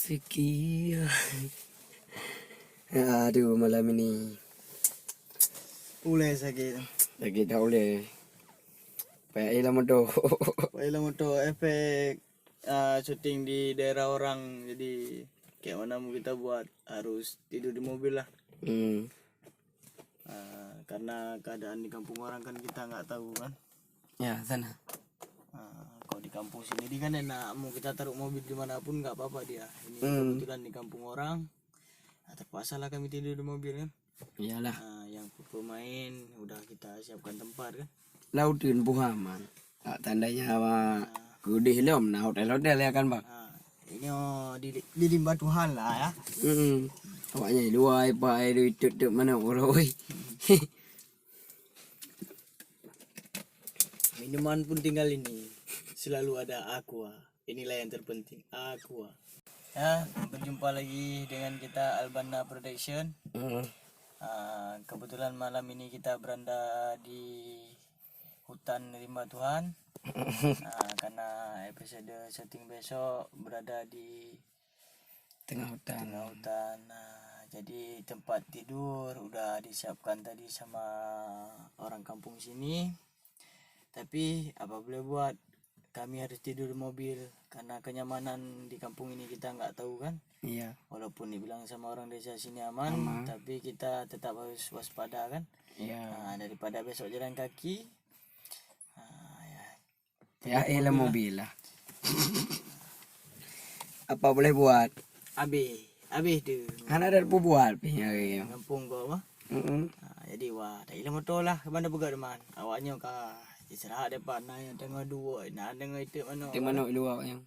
Fikir. Aduh, malam ini Ulai sakit. lagi dah boleh. Payah lah motor. Baiklah motor efek syuting di daerah orang, jadi kayak mana mau kita buat, harus tidur di mobil lah. Karena keadaan di kampung orang kan kita nggak tahu kan. Ya, sana. Kalau di kampung sendiri kan enak, mau kita taruh mobil dimanapun nggak apa-apa dia. Ini kebetulan di kampung orang, terpaksa lah kami tidur di mobil kan. Iyalah. Yang pemain udah kita siapkan tempat kan. Lautin Buhaman. Tandanya apa? Kudih lom nah hotel-hotel ya kan, Bang? Ini di limbah Tuhan lah ya. Awaknya luai pai duit tuk mana orang. Minuman pun tinggal ini. Selalu ada aqua. Inilah yang terpenting, aqua. Ya, berjumpa lagi dengan kita Albana Production. Kebetulan malam ini kita berada di hutan Limbah Tuhan. Karena episode syuting besok berada di Tengah hutan. Jadi tempat tidur udah disiapkan tadi sama orang kampung sini. Tapi apa boleh buat, kami harus tidur di mobil karena kenyamanan di kampung ini kita nggak tahu kan. Iya. Walaupun dibilang sama orang desa sini aman, tapi kita tetap harus waspada kan. Iya. Daripada besok jalan kaki. Ya elah mobil lah. Apa boleh buat? Habis tu. Kan ada buat punya Kampung kau mah. Jadi dah ilang motor lah ke mana pegat teman. Awaknya istirahat depan nak tengah dua, nak tengah itu mana. Di mana luar yang